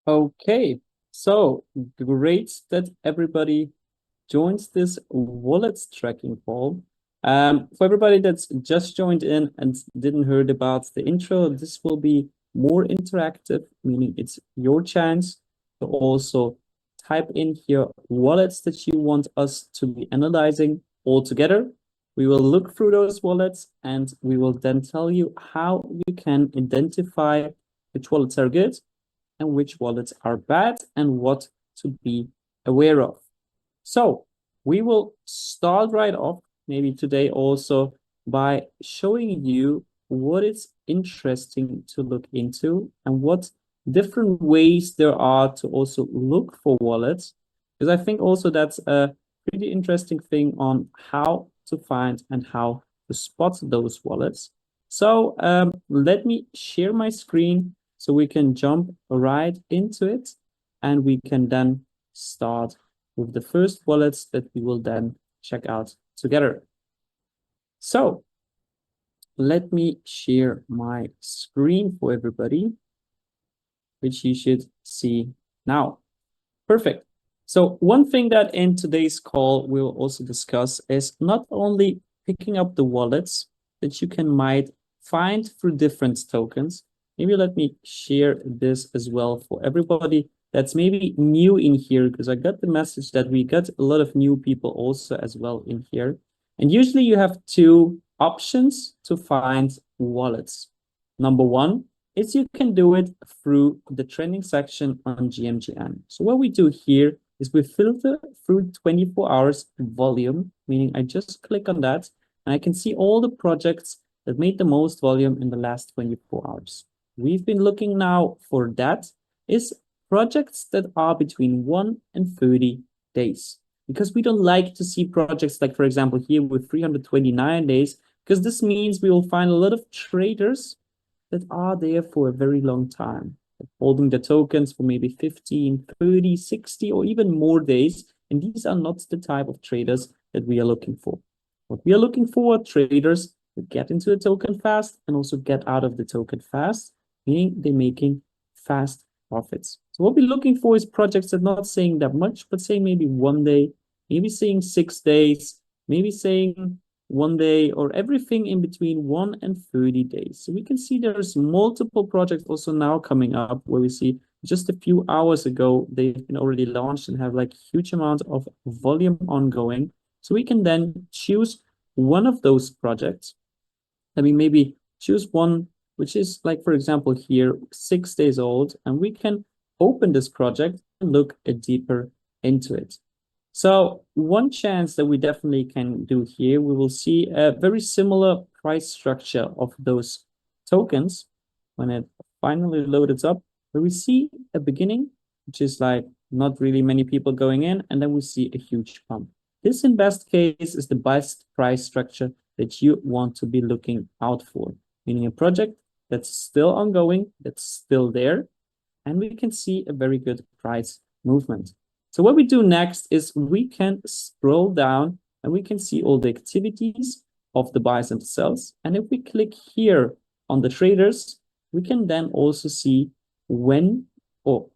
Okay, so great that everybody joins this wallets tracking call. For everybody that's just joined in and didn't heard about the intro, this will be more interactive, meaning it's your chance to also type in here wallets that you want us to be analyzing all together. We will look through those wallets and we will then tell you how you can identify which wallets are good and which wallets are bad and what to be aware of. So we will start right off, maybe today also, by showing you what is interesting to look into and what different ways there are to also look for wallets. Because I think also that's a pretty interesting thing on how to find and how to spot those wallets. So let me share my screen so we can jump right into it and we can then start with the first wallets that we will then check out together. So let me share my screen for everybody, which you should see now. Perfect. So one thing that in today's call we'll also discuss is not only picking up the wallets that you might find through different tokens. Maybe let me share this as well for everybody that's maybe new in here, because I got the message that we got a lot of new people also as well in here. And usually you have two options to find wallets. Number one is you can do it through the trending section on GMGN. So what we do here is we filter through 24 hours volume, meaning I just click on that and I can see all the projects that made the most volume in the last 24 hours. We've been looking now for that is projects that are between 1 and 30 days, because we don't like to see projects like, for example, here with 329 days, because this means we will find a lot of traders that are there for a very long time, holding the tokens for maybe 15, 30, 60, or even more days. And these are not the type of traders that we are looking for. What we are looking for are traders that get into the token fast and also get out of the token fast, meaning they're making fast profits. So what we're looking for is projects that are not saying that much, but saying maybe 1 day, maybe saying 6 days, maybe saying 1 day, or everything in between 1 and 30 days. So we can see there's multiple projects also now coming up where we see just a few hours ago, they've been already launched and have like huge amount of volume ongoing. So we can then choose one of those projects. I mean, maybe choose one which is like, for example, here, 6 days old, and we can open this project and look deeper into it. So one chance that we definitely can do here, we will see a very similar price structure of those tokens when it finally loads up, where we see a beginning, which is like not really many people going in, and then we see a huge pump. This in best case is the best price structure that you want to be looking out for, meaning a project that's still ongoing, that's still there, and we can see a very good price movement. So what we do next is we can scroll down and we can see all the activities of the buys and the sells. And if we click here on the traders, we can then also see when or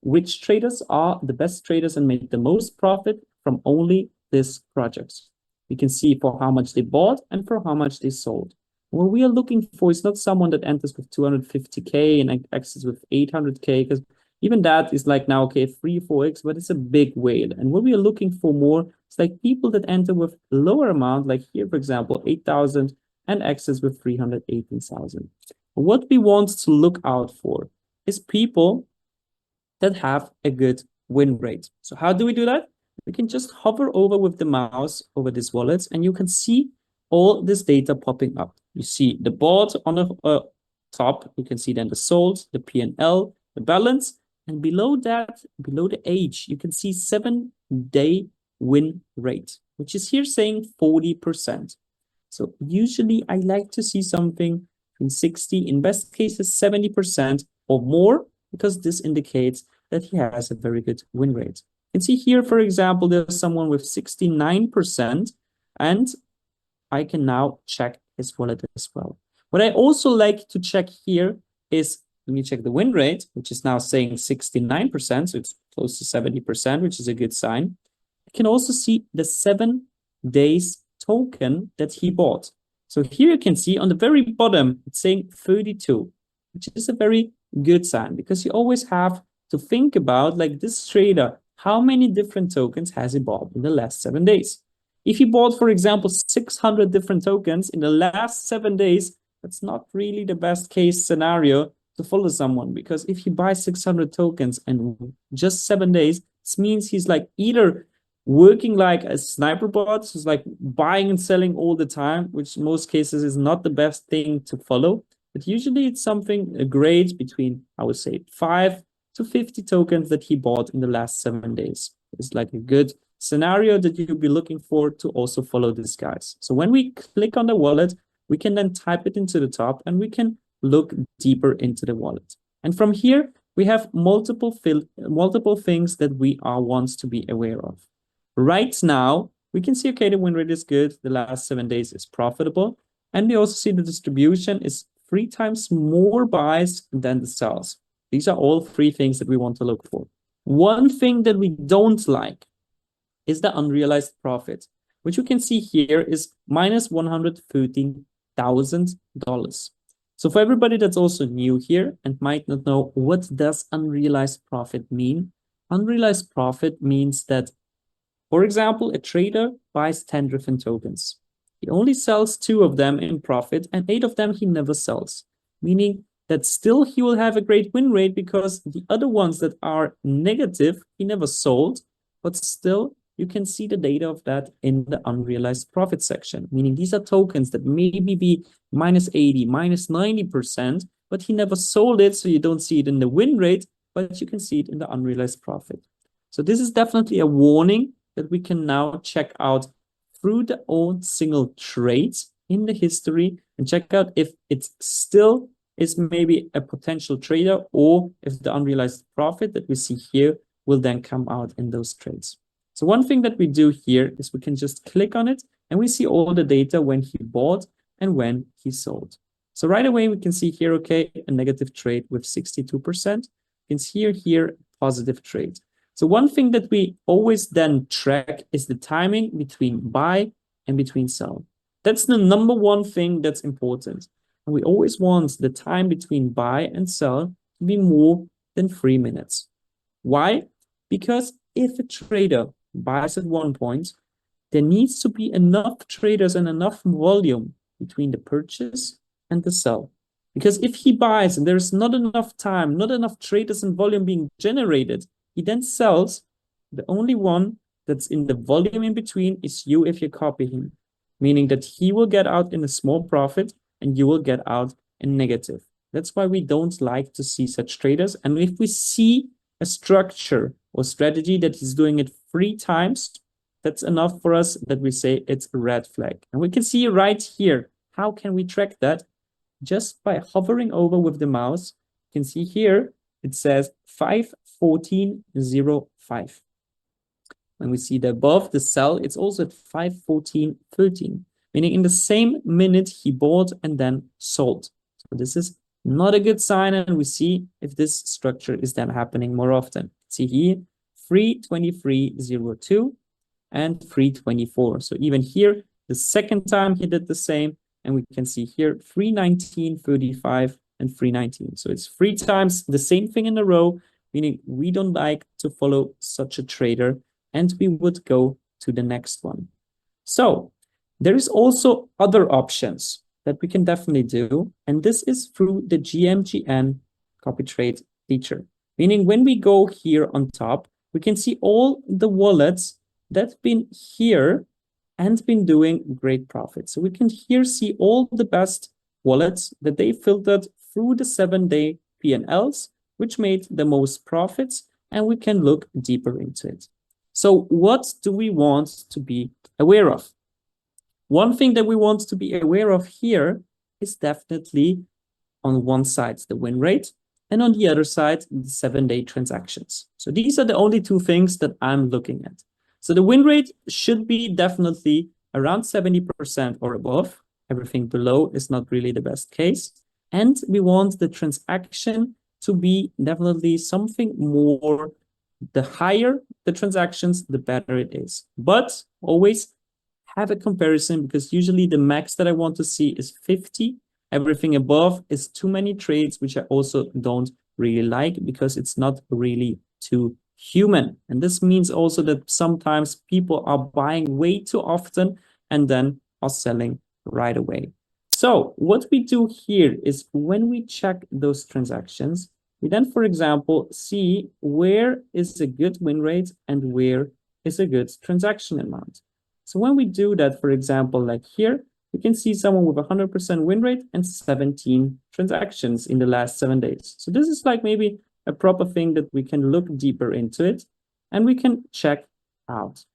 which traders are the best traders and make the most profit from only these projects. We can see for how much they bought and for how much they sold. What we are looking for is not someone that enters with 250K and exits with 800K, because even that is like now, okay, 3-4x, but it's a big whale. And what we are looking for more is like people that enter with lower amount, like here, for example, 8,000 and exits with 318,000. What we want to look out for is people that have a good win rate. So how do we do that? We can just hover over with the mouse over these wallets and you can see all this data popping up. You see the bought on the top, you can see then the sold, the P&L, the balance, and below that, below the age, you can see 7-day win rate, which is here saying 40%. So usually I like to see something between 60, in best cases 70% or more, because this indicates that he has a very good win rate. You can see here, for example, there's someone with 69%, and I can now check his wallet as well. What I also like to check here is let me check the win rate, which is now saying 69%, so it's close to 70%, which is a good sign. I can also see the 7 days token that he bought. So here you can see on the very bottom, it's saying 32, which is a very good sign, because you always have to think about, like, this trader, how many different tokens has he bought in the last 7 days? If he bought, for example, 600 different tokens in the last 7 days, that's not really the best case scenario to follow someone, because if he buys 600 tokens in just 7 days, this means he's like either working like a sniper bot, who's like buying and selling all the time, which in most cases is not the best thing to follow. But usually it's something, a grade between, I would say, 5 to 50 tokens that he bought in the last 7 days. It's like a good scenario that you'll be looking for to also follow these guys. So when we click on the wallet, we can then type it into the top and we can look deeper into the wallet. And from here, we have multiple things that we want to be aware of. Right now, we can see, okay, the win rate is good. The last 7 days is profitable. And we also see the distribution is 3 times more buys than the sells. These are all 3 things that we want to look for. One thing that we don't like is the unrealized profit, which you can see here is minus $113,000. So for everybody that's also new here and might not know, what does unrealized profit mean? Unrealized profit means that, for example, a trader buys 10 different tokens. He only sells 2 of them in profit and 8 of them he never sells, meaning that still he will have a great win rate because the other ones that are negative, he never sold, but still you can see the data of that in the unrealized profit section, meaning these are tokens that maybe be minus 80, minus 90%, but he never sold it, so you don't see it in the win rate, but you can see it in the unrealized profit. So this is definitely a warning that we can now check out through the old single trades in the history and check out if it still is maybe a potential trader, or if the unrealized profit that we see here will then come out in those trades. So one thing that we do here is we can just click on it and we see all the data when he bought and when he sold. So right away we can see here, okay, a negative trade with 62%. You can see here positive trade. So one thing that we always then track is the timing between buy and between sell. That's the number one thing that's important. And we always want the time between buy and sell to be more than 3 minutes. Why? Because if a trader buys at one point, there needs to be enough traders and enough volume between the purchase and the sell. Because if he buys and there's not enough time, not enough traders and volume being generated, he then sells. The only one that's in the volume in between is you if you copy him, meaning that he will get out in a small profit and you will get out in negative. That's why we don't like to see such traders. And if we see a structure or strategy that is doing it 3 times, that's enough for us that we say it's a red flag. And we can see right here, how can we track that? Just by hovering over with the mouse. You can see here, it says 5:14:05. When we see the above the sell, it's also at 5:14:13, meaning in the same minute he bought and then sold. So this is not a good sign, and we see if this structure is then happening more often. See here, 3:23:02 and 3:24. So even here, the second time he did the same, and we can see here 3:19:35 and 3:19. So it's 3 times the same thing in a row, meaning we don't like to follow such a trader, and we would go to the next one. So there is also other options that we can definitely do, and this is through the GMGN copy trade feature. Meaning when we go here on top, we can see all the wallets that've been here and been doing great profit. So we can here see all the best wallets that they filtered through the 7-day P&Ls, which made the most profits, and we can look deeper into it. So what do we want to be aware of? One thing that we want to be aware of here is definitely on one side, the win rate, and on the other side, the 7-day transactions. So these are the only 2 things that I'm looking at. So the win rate should be definitely around 70% or above. Everything below is not really the best case. And we want the transaction to be definitely something more. The higher the transactions, the better it is. But always have a comparison, because usually the max that I want to see is 50. Everything above is too many trades, which I also don't really like, because it's not really too human. And this means also that sometimes people are buying way too often and then are selling right away. So what we do here is when we check those transactions, we then, for example, see where is a good win rate and where is a good transaction amount. So when we do that, for example, like here, we can see someone with 100% win rate and 17 transactions in the last 7 days. So this is like maybe a proper thing that we can look deeper into it and we can check out.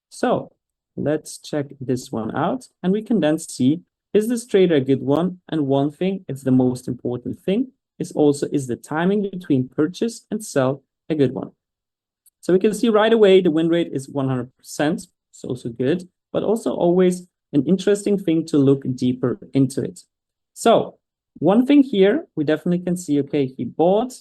So let's check this one out, and we can then see, is this trader a good one? And one thing, it's the most important thing, is also, is the timing between purchase and sell a good one? So we can see right away the win rate is 100%. It's also good, but also always an interesting thing to look deeper into it. So one thing here, we definitely can see, okay, he bought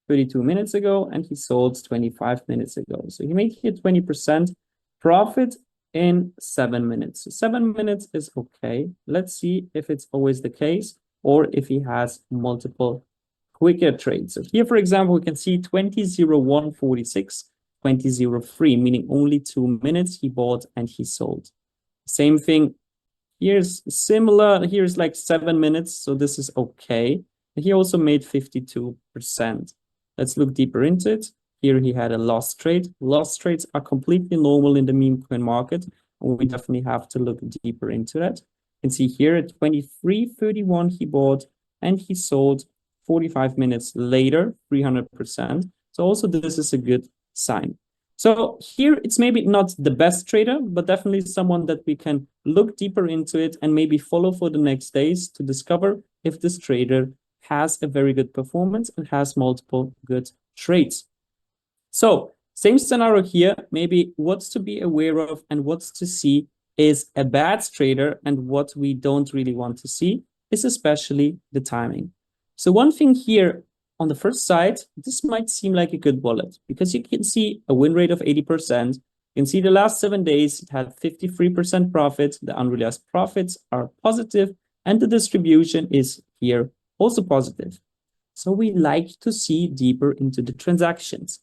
32 minutes ago and he sold 25 minutes ago. So he made here 20% profit in 7 minutes. So 7 minutes is okay. Let's see if it's always the case or if he has multiple quicker trades. So here, for example, we can see 20:01:46, 20:03, meaning only 2 minutes he bought and he sold. Same thing. Here's similar. Here's like 7 minutes. So this is okay. He also made 52%. Let's look deeper into it. Here he had a lost trade. Lost trades are completely normal in the meme coin market. And we definitely have to look deeper into that. You can see here at 23:31 he bought and he sold 45 minutes later, 300%. So also this is a good sign. So here it's maybe not the best trader, but definitely someone that we can look deeper into it and maybe follow for the next days to discover if this trader has a very good performance and has multiple good trades. So same scenario here, maybe what's to be aware of and what's to see is a bad trader, and what we don't really want to see is especially the timing. So one thing here on the first side, this might seem like a good wallet because you can see a win rate of 80%. You can see the last 7 days, it had 53% profit. The unrealized profits are positive and the distribution is here also positive. So we like to see deeper into the transactions.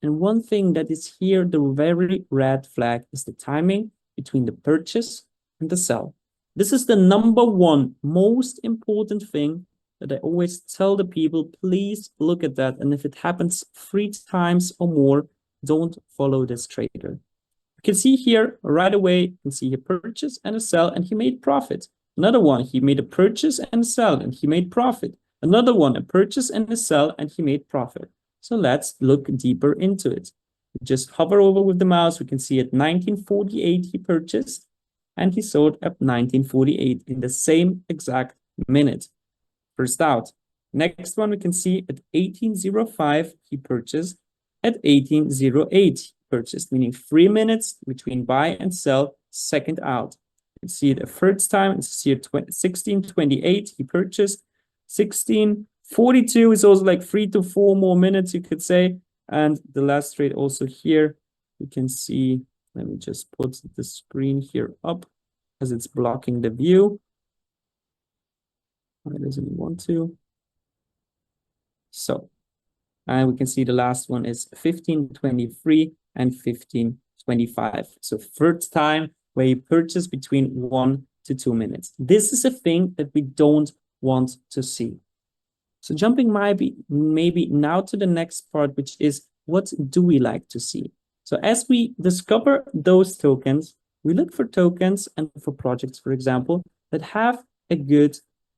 And one thing that is here, the very red flag, is the timing between the purchase and the sell. This is the #1 most important thing that I always tell the people, please look at that. And if it happens 3 times or more, don't follow this trader. You can see here right away, you can see a purchase and a sell, and he made profit. Another one, he made a purchase and a sell, and he made profit. Another one, a purchase and a sell, and he made profit. So let's look deeper into it. Just hover over with the mouse. We can see at 19:48 he purchased, and he sold at 19:48 in the same exact minute. First out. Next one, we can see at 18:05 he purchased, at 18:08 he purchased, meaning 3 minutes between buy and sell, second out. You can see it a third time, it's here 16:28 he purchased, 16:42 is also like 3 to 4 more minutes, you could say. And the last trade also here, you can see, let me just put the screen here up as it's blocking the view. It doesn't want to. So, and we can see the last one is 15:23 and 15:25. So third time where you purchase between 1 to 2 minutes. This is a thing that we don't want to see. So jumping maybe now to the next part, which is what do we like to see? So as we discover those tokens, we look for tokens and for projects, for example, that have a good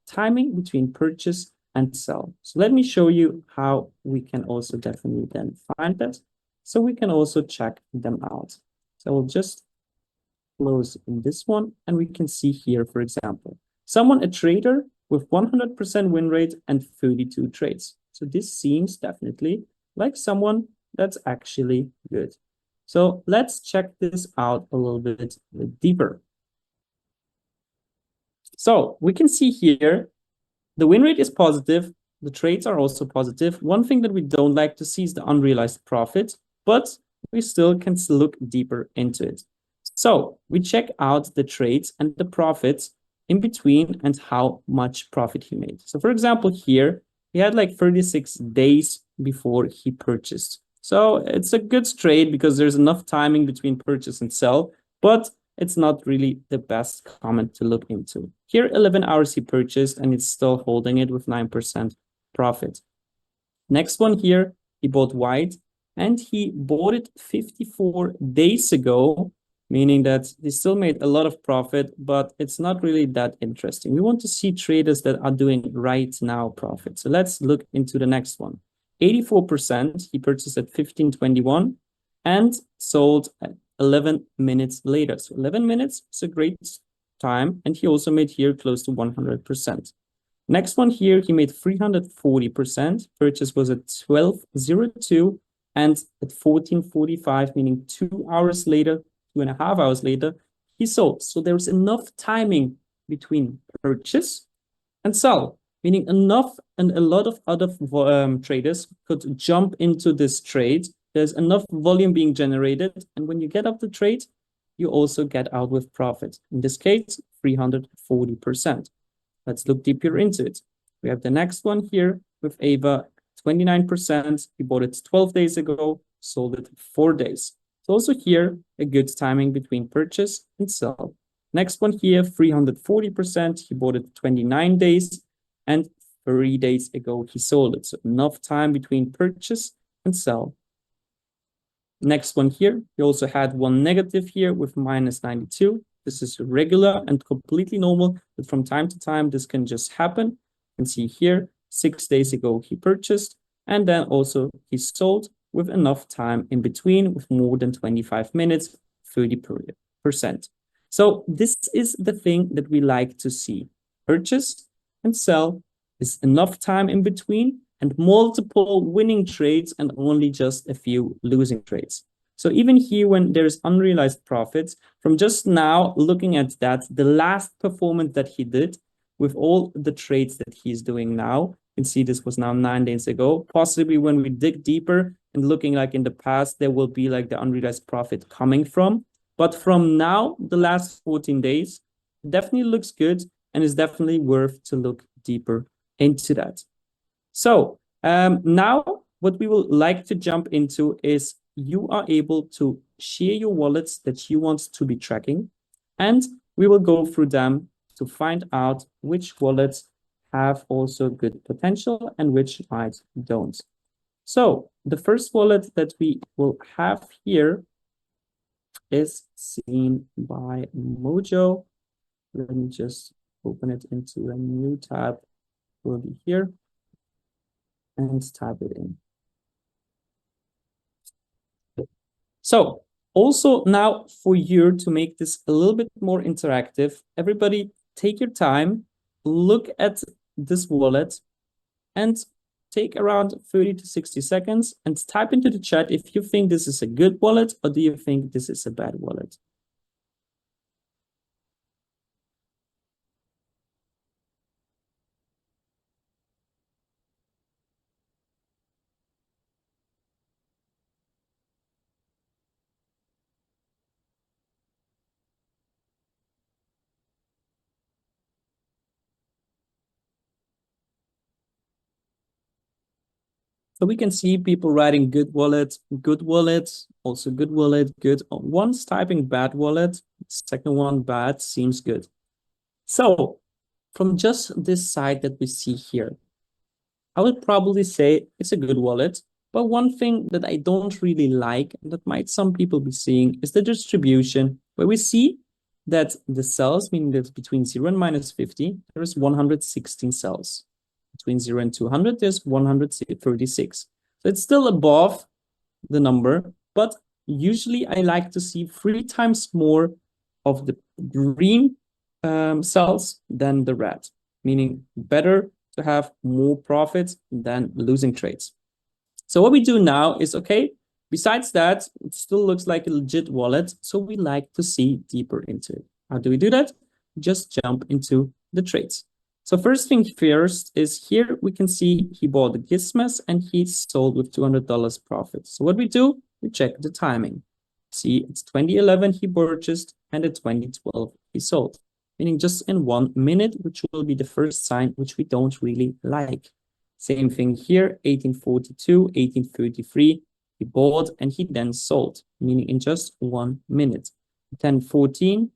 timing between purchase and sell. So let me show you how we can also definitely then find that. So we can also check them out. So we'll just close this one and we can see here, for example, a trader with 100% win rate and 32 trades. So this seems definitely like someone that's actually good. So let's check this out a little bit deeper. So we can see here The win rate is positive. The trades are also positive. One thing that we don't like to see is the unrealized profit, but we still can look deeper into it. So we check out the trades and the profits in between and how much profit he made. So for example, here he had like 36 days before he purchased. So it's a good trade because there's enough timing between purchase and sell, but it's not really the best comment to look into. Here, 11 hours he purchased and it's still holding it with 9% profit. Next one here, he bought white and he bought it 54 days ago, meaning that he still made a lot of profit, but it's not really that interesting. We want to see traders that are doing right now profit. So let's look into the next one. 84%, he purchased at 15.21 and sold at 11 minutes later. So 11 minutes is a great time. And he also made here close to 100%. Next one here, he made 340%. Purchase was at 12.02 and at 14.45, meaning 2 hours later, 2.5 hours later, he sold. So there's enough timing between purchase and sell, meaning enough and a lot of other traders could jump into this trade. There's enough volume being generated. And when you get up the trade, you also get out with profit. In this case, 340%. Let's look deeper into it. We have the next one here with Ava, 29%. He bought it 12 days ago, sold it 4 days. So also here, a good timing between purchase and sell. Next one here, 340%. He bought it 29 days and 3 days ago he sold it. So enough time between purchase and sell. Next one here, we also had one negative here with minus 92. This is regular and completely normal, but from time to time, this can just happen. You can see here, 6 days ago he purchased, and then also he sold with enough time in between with more than 25 minutes, 30%. So this is the thing that we like to see. Purchase and sell is enough time in between and multiple winning trades and only just a few losing trades. So even here, when there's unrealized profits, from just now looking at that, the last performance that he did with all the trades that he's doing now, you can see this was now 9 days ago. Possibly when we dig deeper and looking like in the past, there will be like the unrealized profit coming from. But from now, the last 14 days, definitely looks good and is definitely worth to look deeper into that. So now what we would like to jump into is you are able to share your wallets that you want to be tracking, and we will go through them to find out which wallets have also good potential and which might don't. So the first wallet that we will have here is seen by Mojo. Let me just open it into a new tab. Will be here and type it in. So also now for you to make this a little bit more interactive, everybody take your time, look at this wallet and take around 30 to 60 seconds and type into the chat if you think this is a good wallet or do you think this is a bad wallet. So we can see people writing good wallet, also good wallet, good. One's typing bad wallet, second one bad, seems good. So from just this side that we see here, I would probably say it's a good wallet. But one thing that I don't really like, and that might some people be seeing, is the distribution, where we see that the cells, meaning that between 0 and minus 50, there is 116 cells. Between 0 and 200, there's 136. So it's still above the number, but usually I like to see 3 times more of the green cells than the red, meaning better to have more profits than losing trades. So what we do now is, okay, besides that, it still looks like a legit wallet, so we like to see deeper into it. How do we do that? Just jump into the trades. So first thing first is here we can see he bought the Gizmos and he sold with $200 profit. So what we do, we check the timing. See, it's 2011 he purchased and in 2012 he sold, meaning just in 1 minute, which will be the first sign which we don't really like. Same thing here, 1842, 1833, he bought and he then sold, meaning in just 1 minute. 1014,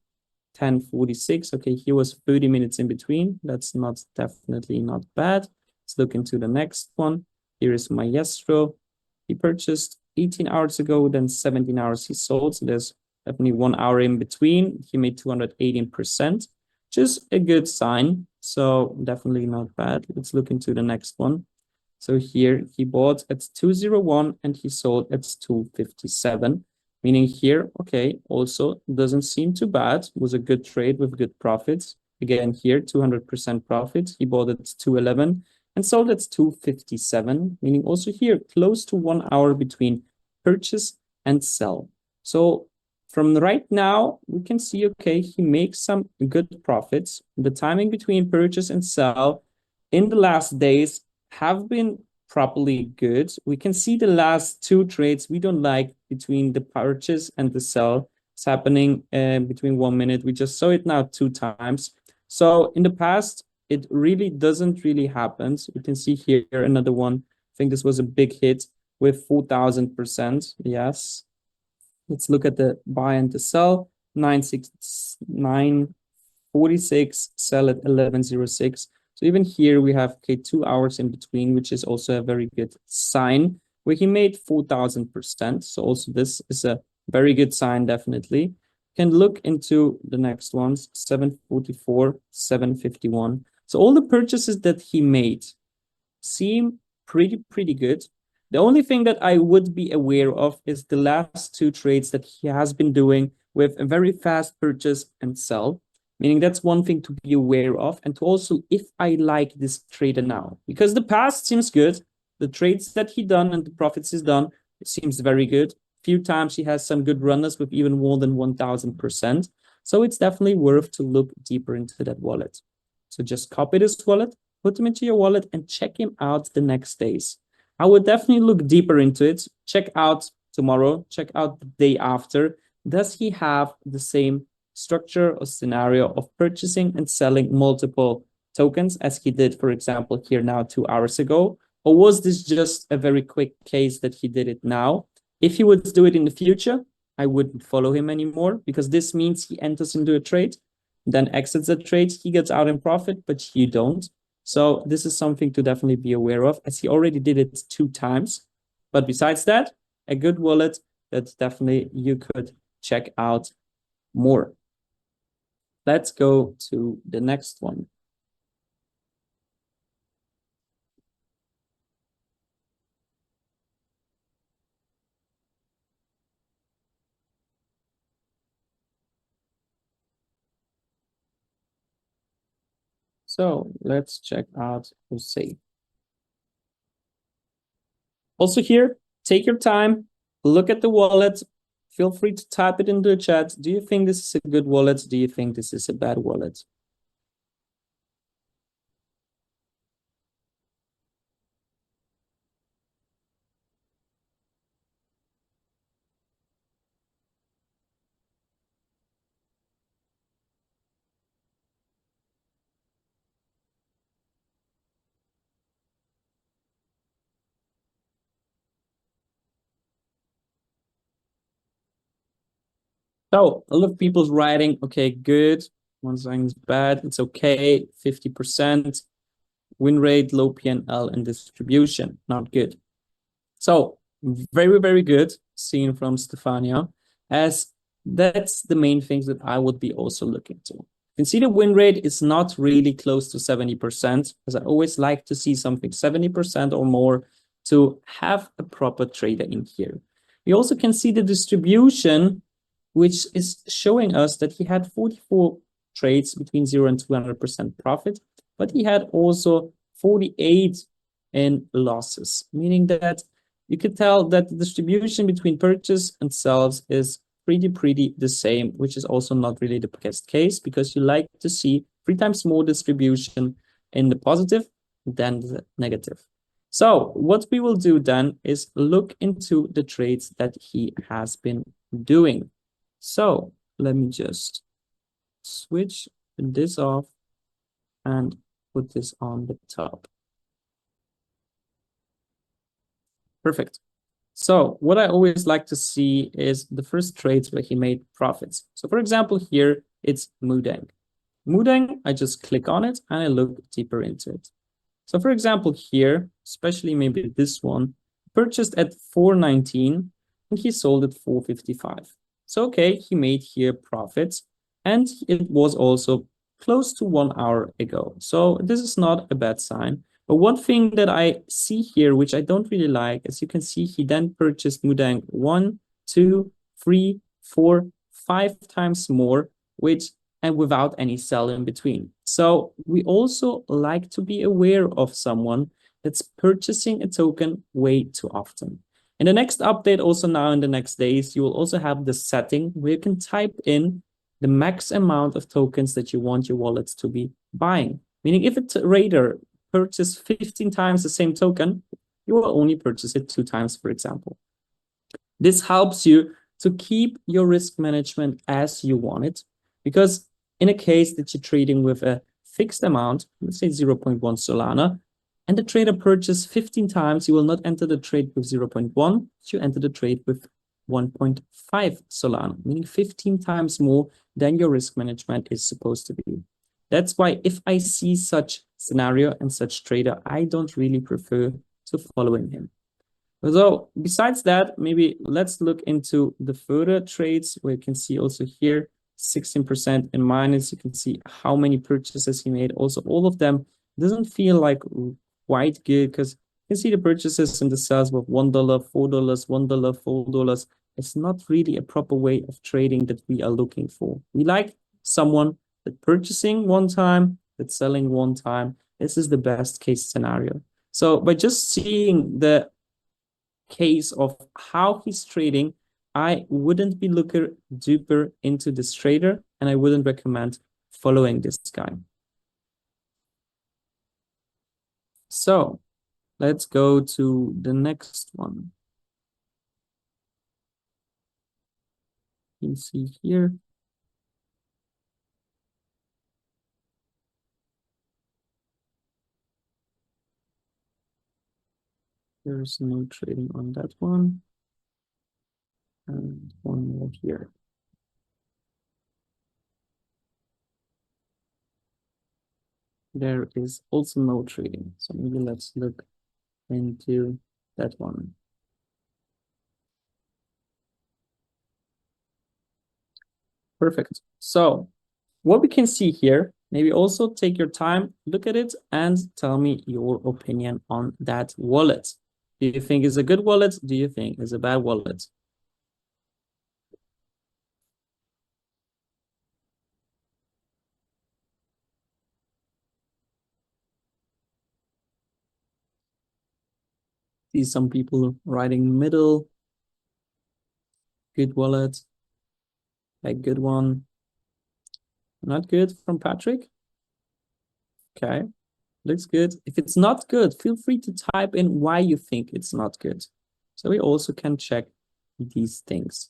1046, okay, he was 30 minutes in between. That's definitely not bad. Let's look into the next one. Here is Maestro. He purchased 18 hours ago, then 17 hours he sold. So there's definitely 1 hour in between. He made 218%, which is a good sign. So definitely not bad. Let's look into the next one. So here he bought at 201 and he sold at 257. Meaning here, okay, also doesn't seem too bad. It was a good trade with good profits. Again, here, 200% profit. He bought at 211 and sold at 257, meaning also here, close to 1 hour between purchase and sell. So from right now, we can see, okay, he makes some good profits. The timing between purchase and sell in the last days have been properly good. We can see the last two trades we don't like between the purchase and the sell. It's happening between 1 minute. We just saw it now 2 times. So in the past, it really doesn't really happen. So you can see here another one. I think this was a big hit with 4,000%. Yes. Let's look at the buy and the sell. 946, sell at 1106. So even here we have 2 hours in between, which is also a very good sign where he made 4,000%. So also this is a very good sign, definitely. You can look into the next ones, 744, 751. So all the purchases that he made seem pretty good. The only thing that I would be aware of is the last 2 trades that he has been doing with a very fast purchase and sell. Meaning that's one thing to be aware of, and to also if I like this trader now, because the past seems good. The trades that he done and the profits he's done, it seems very good. Few times he has some good runners with even more than 1,000%. So it's definitely worth to look deeper into that wallet. So just copy this wallet, put him into your wallet and check him out the next days. I would definitely look deeper into it. Check out tomorrow, check out the day after. Does he have the same structure or scenario of purchasing and selling multiple tokens as he did, for example, here now 2 hours ago? Or was this just a very quick case that he did it now? If he would do it in the future, I wouldn't follow him anymore, because this means he enters into a trade, then exits the trade, he gets out in profit, but you don't. So this is something to definitely be aware of, as he already did it 2 times. But besides that, a good wallet that definitely you could check out more. Let's go to the next one. So let's check out Jose. Also here, take your time, look at the wallet. Feel free to type it into the chat. Do you think this is a good wallet? Do you think this is a bad wallet? So a lot of people's writing, okay, good. One saying is bad, it's okay, 50%. Win rate, low PNL, and distribution, not good. So very good, seen from Stefania, as that's the main things that I would be also looking to. You can see the win rate is not really close to 70%, as I always like to see something 70% or more to have a proper trader in here. We also can see the distribution, which is showing us that he had 44 trades between 0 and 200% profit, but he had also 48 in losses, meaning that you could tell that the distribution between purchase and sales is pretty the same, which is also not really the best case, because you like to see 3 times more distribution in the positive than the negative. So what we will do then is look into the trades that he has been doing. So let me just switch this off and put this on the top. Perfect. So what I always like to see is the first trades where he made profits. So for example, here it's Mudeng. Mudeng, I just click on it and I look deeper into it. So for example, here, especially maybe this one, purchased at 419 and he sold at 455. So okay, he made here profits and it was also close to 1 hour ago. So this is not a bad sign. But one thing that I see here, which I don't really like, as you can see, he then purchased Mudeng 1, 2, 3, 4, 5 times more, and without any sell in between. So we also like to be aware of someone that's purchasing a token way too often. In the next update, also now in the next days, you will also have the setting where you can type in the max amount of tokens that you want your wallets to be buying. Meaning if a trader purchase 15 times the same token, you will only purchase it 2 times, for example. This helps you to keep your risk management as you want it, because in a case that you're trading with a fixed amount, let's say 0.1 Solana, and the trader purchased 15 times, you will not enter the trade with 0.1, you enter the trade with 1.5 Solana, meaning 15 times more than your risk management is supposed to be. That's why if I see such scenario and such trader, I don't really prefer to following him. So besides that, maybe let's look into the further trades where you can see also here 16% in minus. You can see how many purchases he made. Also, all of them doesn't feel like quite good because you can see the purchases and the sales with $1, $4, $1, $4. It's not really a proper way of trading that we are looking for. We like someone that purchasing one time, that's selling one time. This is the best case scenario. So by just seeing the case of how he's trading, I wouldn't be looking deeper into this trader and I wouldn't recommend following this guy. So let's go to the next one. You can see here. There's no trading on that one. And one more here. There is also no trading. So maybe let's look into that one. Perfect. So what we can see here, maybe also take your time, look at it and tell me your opinion on that wallet. Do you think it's a good wallet? Do you think it's a bad wallet? See some people writing middle. Good wallet. A good one. Not good from Patrick. Okay. Looks good. If it's not good, feel free to type in why you think it's not good. So we also can check these things.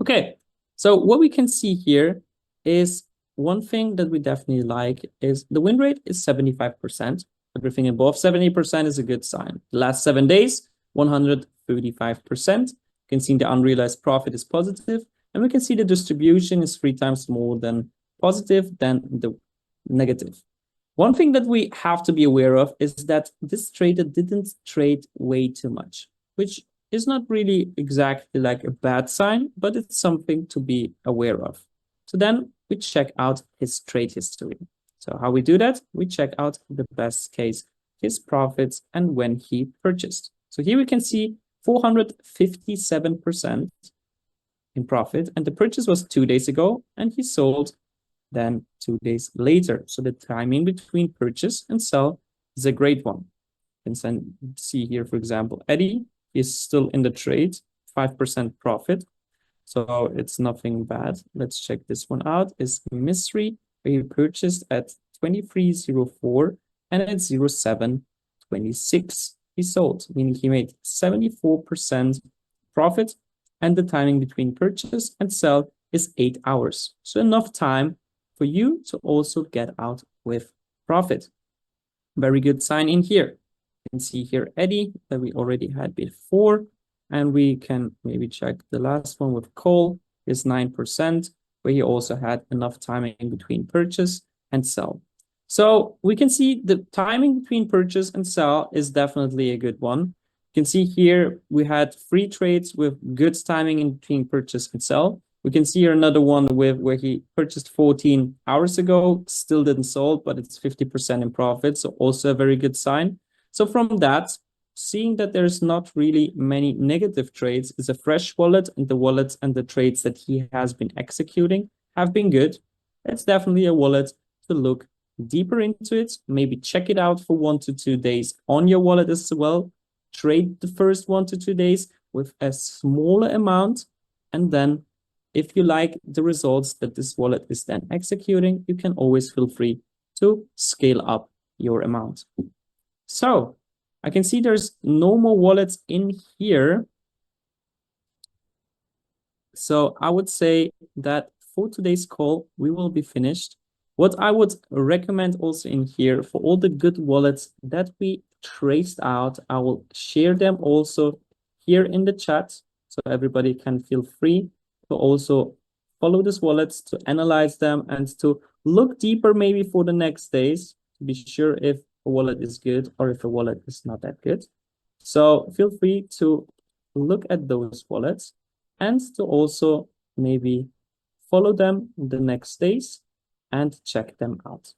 Okay, so what we can see here is one thing that we definitely like is the win rate is 75%. Everything above 70% is a good sign. The last 7 days, 135%. You can see the unrealized profit is positive, and we can see the distribution is 3 times more than positive than the negative. One thing that we have to be aware of is that this trader didn't trade way too much, which is not really exactly like a bad sign, but it's something to be aware of. So then we check out his trade history. So how we do that? We check out the best case, his profits, and when he purchased. So here we can see 457% in profit, and the purchase was 2 days ago, and he sold then 2 days later. So the timing between purchase and sell is a great one. You can see here, for example, Eddie is still in the trade, 5% profit. So it's nothing bad. Let's check this one out. It's Mystery, where he purchased at 23.04 and at 07.26 he sold, meaning he made 74% profit, and the timing between purchase and sell is 8 hours. So enough time for you to also get out with profit. Very good sign in here. You can see here Eddie that we already had before, and we can maybe check the last one with Cole is 9%, where he also had enough timing between purchase and sell. So we can see the timing between purchase and sell is definitely a good one. You can see here we had 3 trades with good timing in between purchase and sell. We can see here another one with where he purchased 14 hours ago, still didn't sold, but it's 50% in profit. So also a very good sign. So from that, seeing that there's not really many negative trades, is a fresh wallet, and the wallets and the trades that he has been executing have been good. It's definitely a wallet to look deeper into it. Maybe check it out for 1 to 2 days on your wallet as well. Trade the first 1 to 2 days with a smaller amount, and then if you like the results that this wallet is then executing, you can always feel free to scale up your amount. So I can see there's no more wallets in here. So I would say that for today's call, we will be finished. What I would recommend also in here for all the good wallets that we traced out, I will share them also here in the chat, so everybody can feel free to also follow these wallets, to analyze them, and to look deeper maybe for the next days to be sure if a wallet is good or if a wallet is not that good. So feel free to look at those wallets and to also maybe follow them the next days and check them out.